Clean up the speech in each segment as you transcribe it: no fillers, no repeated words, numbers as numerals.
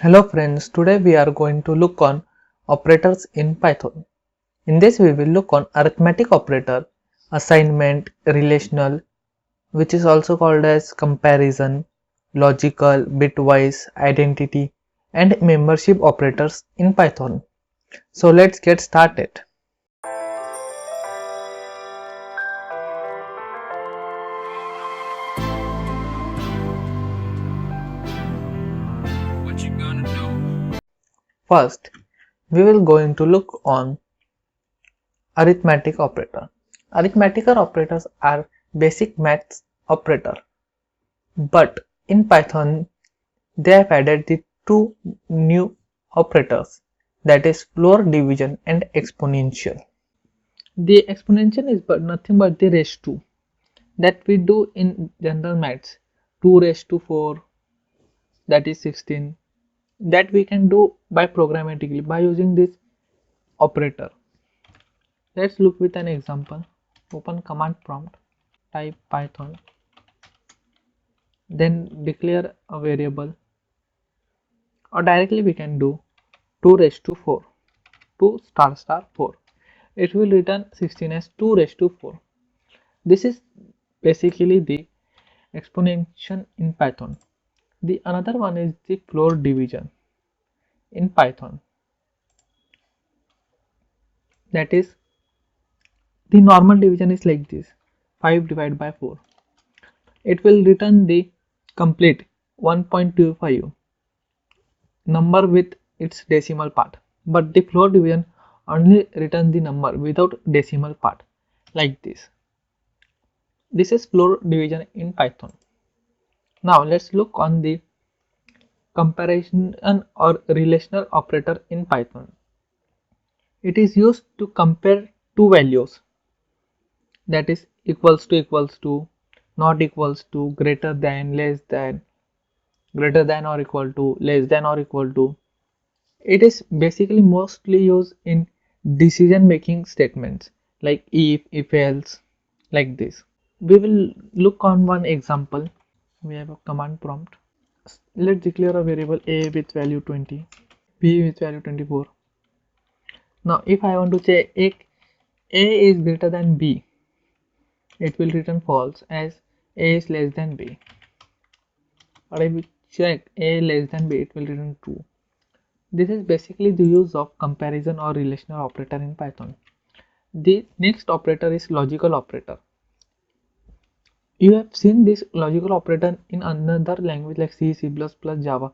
Hello friends, today we are going to look on operators in Python. In this we will look on arithmetic operator, assignment, relational, which is also called as comparison, logical, bitwise, identity, and membership operators in Python. So let's get started. First, we will going to look on arithmetic operator. Arithmetic operators are basic maths operator, but in Python they have added the two new operators, that is floor division and exponential. The exponential is but nothing but the raised to that we do in general maths. 2 raised to 4, that is 16, that we can do by programmatically by using this operator. Let's look with an example. Open command prompt, type Python, then declare a variable, or directly we can do 2 raised to 4, 2 star star 4. It will return 16 as 2 raised to 4. This is basically the exponential in Python. The another one is the floor division in Python. That is, the normal division is like this: 5 divided by 4. It will return the complete 1.25 number with its decimal part, but the floor division only returns the number without decimal part, like this. This is floor division in Python. Now let's look on the comparison or relational operator in Python. It is used to compare two values, that is equals to, not equals to, greater than, less than, greater than or equal to, less than or equal to. It is basically mostly used in decision making statements like if else, like this. We will look on one example. We have a command prompt. Let's declare a variable a with value 20, b with value 24. Now if I want to say a is greater than b, it will return false, as a is less than b. Or if we check a less than b, it will return true. This is basically the use of comparison or relational operator in Python. The next operator is logical operator. You have seen this logical operator in another language like C, C++, Java.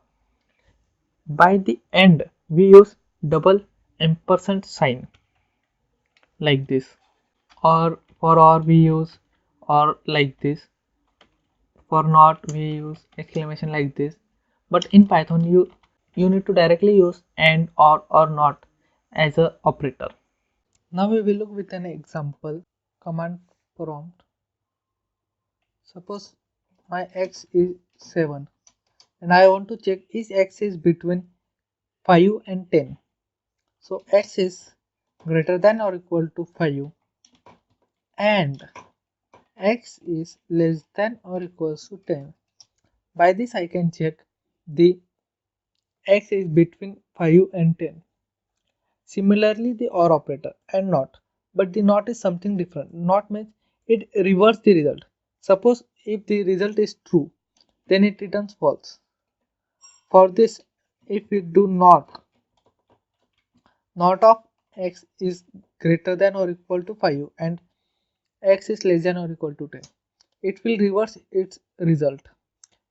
By the end, we use double ampersand sign like this, or for or we use or like this, for not we use exclamation like this. But in Python you need to directly use and or not as a operator. Now we will look with an example command prompt. Suppose my x is 7 and I want to check is x is between 5 and 10. So x is greater than or equal to 5 and x is less than or equals to 10. By this I can check the x is between 5 and 10. Similarly the OR operator and not, but the not is something different. Not means it reverses the result. Suppose if the result is true, then it returns false. For this, if we do not of x is greater than or equal to 5 and x is less than or equal to 10, it will reverse its result.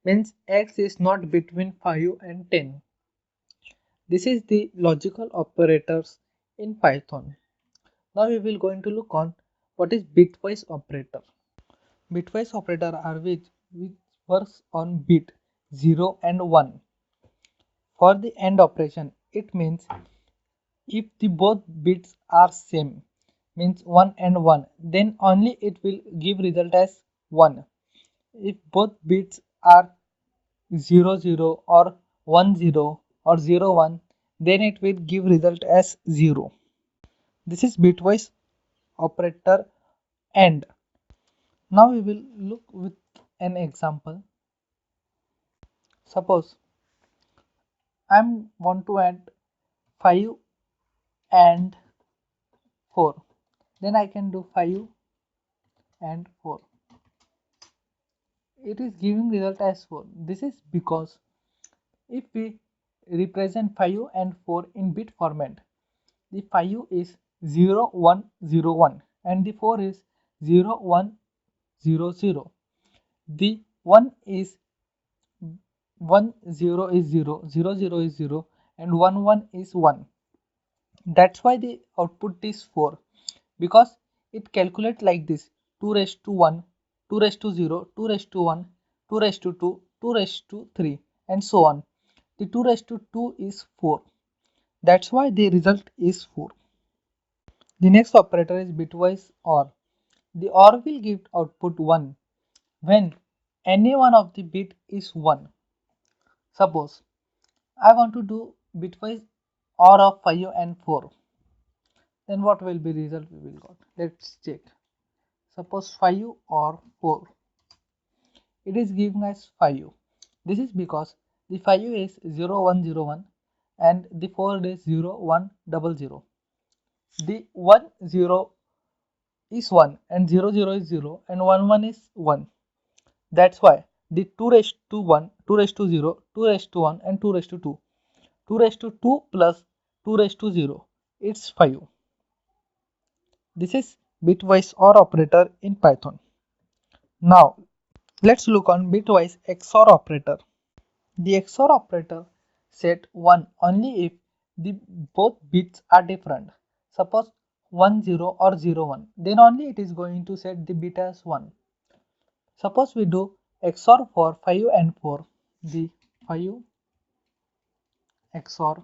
Means x is not between 5 and 10. This is the logical operators in Python. Now we will going to look on what is bitwise operator. Bitwise operator are which works on bit 0 and 1. For the AND operation, it means if the both bits are same, means 1 and 1, then only it will give result as 1. If both bits are 0 0 or 1 0 or 0 1, then it will give result as 0. This is bitwise operator AND. Now we will look with an example. Suppose I want to add 5 and 4. Then I can do 5 and 4. It is giving result as 4. This is because if we represent 5 and 4 in bit format, the 5 is 0 1 0 1 and the 4 is 0 1 0 0. The 1 is 1 0 is 0, 0 0 is 0 and 1 1 is 1. That's why the output is 4, because it calculates like this: 2 raised to 1, 2 raised to 0, 2 raised to 1, 2 raised to 2, 2 raised to 3 and so on. The 2 raised to 2 is 4. That's why the result is 4. The next operator is bitwise OR. The OR will give output 1 when any one of the bit is 1. Suppose I want to do bitwise OR of 5 and 4. Then what will be result we will got? Let's check. Suppose 5 or 4. It is giving us 5. This is because the 5 is 0 1 0 1 and the 4 is 0 1 0 0. The 1 0 is 1 and 0 0 is 0 and 1 1 is 1. That's why the 2 raised to 1, 2 raised to 0, 2 raised to 1 and 2 raised to 2. 2 raised to 2 plus 2 raised to 0. It's 5. This is bitwise OR operator in Python. Now let's look on bitwise XOR operator. The XOR operator set 1 only if the both bits are different. Suppose 1 0 or 0 1, then only it is going to set the bit as 1. Suppose we do XOR for 5 and 4. The 5 XOR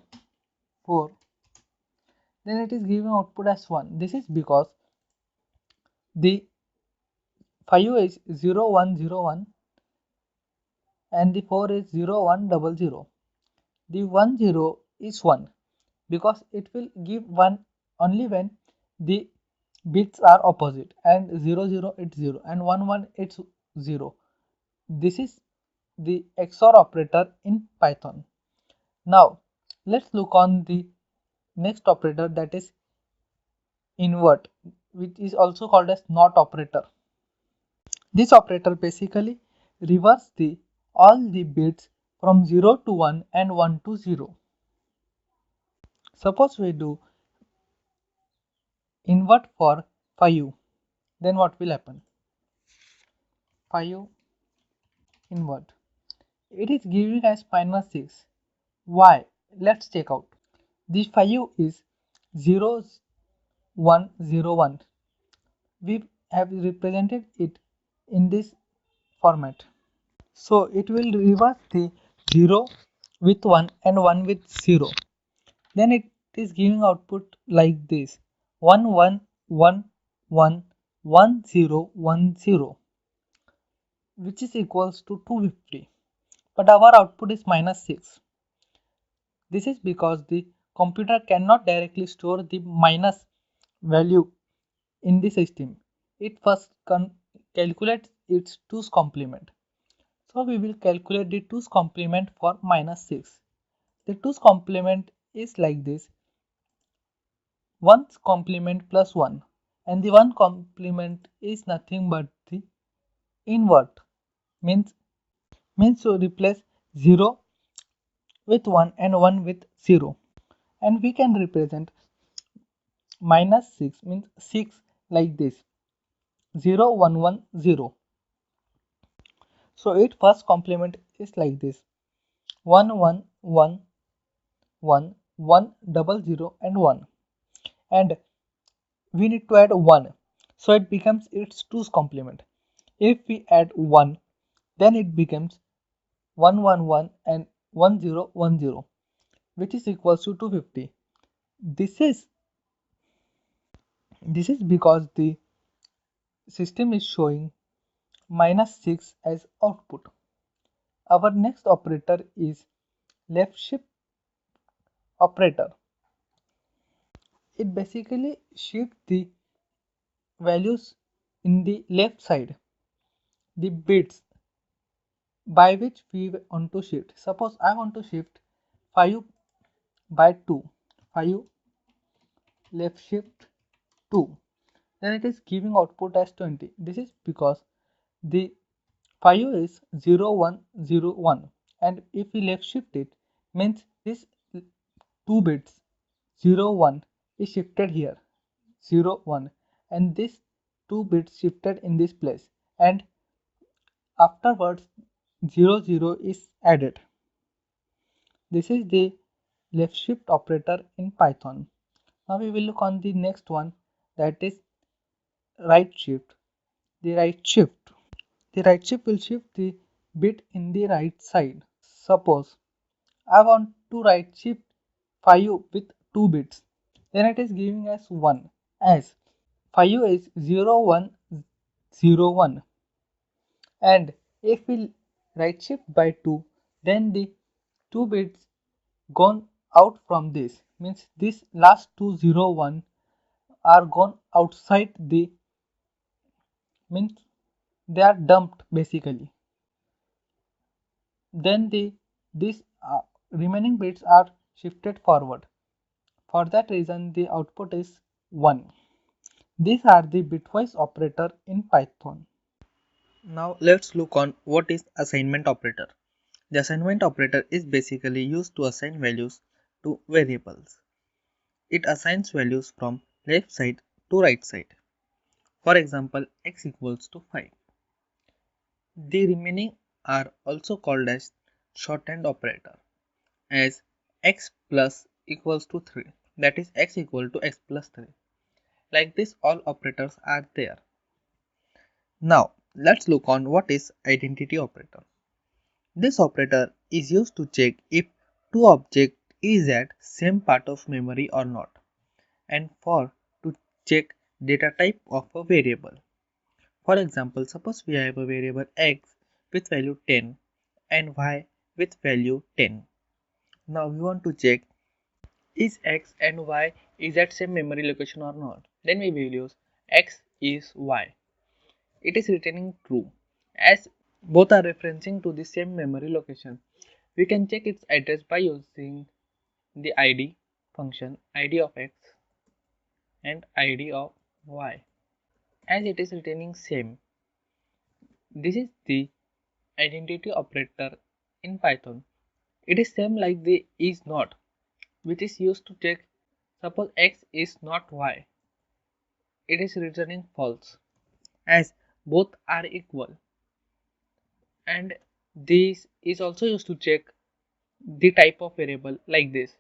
4, then it is giving output as 1. This is because the 5 is 0 1 0 1 and the 4 is 0 1 0 0. The 1 0 is 1 because it will give 1 only when the bits are opposite, and 0 0 it's 0 and 1 1 it's 0. This is the XOR operator in Python. Now let's look on the next operator, that is invert, which is also called as NOT operator. This operator basically reverses all the bits from 0 to 1 and 1 to 0. Suppose we do invert for 5, then what will happen? 5 invert. It is giving us minus 6. Why? Let's check out. The 5 is 0 1 0 1. We have represented it in this format. So it will reverse the 0 with 1 and 1 with 0. Then it is giving output like this: 1 1 1 1 1 0 1 0, which is equals to 250. But our output is minus 6. This is because the computer cannot directly store the minus value in the system. It first calculates its 2's complement. So we will calculate the 2's complement for minus 6. The 2's complement is like this: 1's complement plus 1, and the 1 complement is nothing but the invert, means to replace 0 with 1 and 1 with 0. And we can represent minus 6 means 6 like this: 0 1 1 0. So its first complement is like this: 1 1 1 1 1 0 0 and 1, and we need to add 1, so it becomes its 2's complement. If we add 1, then it becomes 1 1 1 and 1 0 1 0, which is equals to 250. This is because the system is showing minus 6 as output. Our next operator is left shift operator. It basically shifts the values in the left side, the bits by which we want to shift. Suppose I want to shift 5 by 2, 5 left shift 2, then it is giving output as 20. This is because the 5 is 0 1 0 1, and if we left shift it means this 2 bits 0 1 is shifted here 0 1, and this 2 bits shifted in this place, and afterwards 0 0 is added. This is the left shift operator in Python. Now we will look on the next one, that is right shift. The right shift. The right shift will shift the bit in the right side. Suppose I want to right shift 5 with 2 bits. Then it is giving us 1, as 5 is 0 1 0 1, and if we right shift by 2, then the 2 bits gone out from this, means this last 2 0 1 are gone outside the, means they are dumped basically. Then these remaining bits are shifted forward. For that reason the output is 1. These are the bitwise operator in Python. Now let's look on what is assignment operator. The assignment operator is basically used to assign values to variables. It assigns values from left side to right side. For example, x equals to 5. The remaining are also called as shorthand operator, as x plus equals to 3, that is x equal to x plus 3. Like this all operators are there. Now let's look on what is identity operator. This operator is used to check if two objects is at same part of memory or not, and for to check data type of a variable. For example, suppose we have a variable x with value 10 and y with value 10. Now we want to check is x and y is at same memory location or not. Then we will use x is y. It is returning true, as both are referencing to the same memory location. We can check its address by using the id function, id of x and id of y. As it is returning same, this is the identity operator in Python. It is same like the is not, which is used to check suppose x is not y. It is returning false, as both are equal. And this is also used to check the type of variable like this.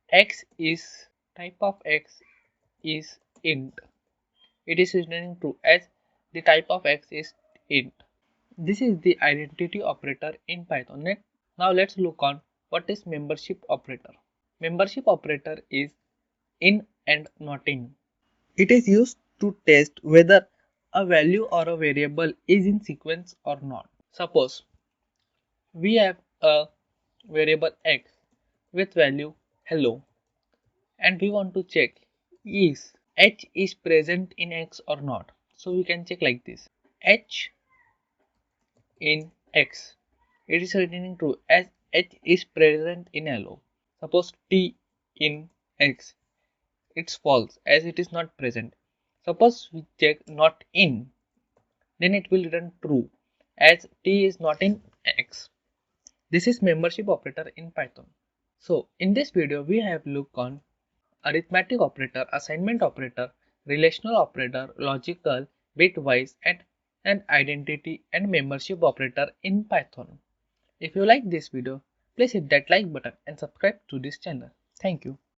X is type of x is int. It is returning true, as the type of x is int. This is the identity operator in Python. Now let's look on what is membership operator. Membership operator is in and not in. It is used to test whether a value or a variable is in sequence or not. Suppose we have a variable x with value hello, and we want to check is h is present in x or not. So we can check like this: h in x, it is returning true, as h is present in hello. Suppose t in x, it's false, as it is not present. Suppose we check not in, then it will return true, as t is not in x. This is membership operator in Python. So in this video we have looked on arithmetic operator, assignment operator, relational operator, logical, bitwise, and an identity and membership operator in Python. If you like this video, please hit that like button and subscribe to this channel. Thank you.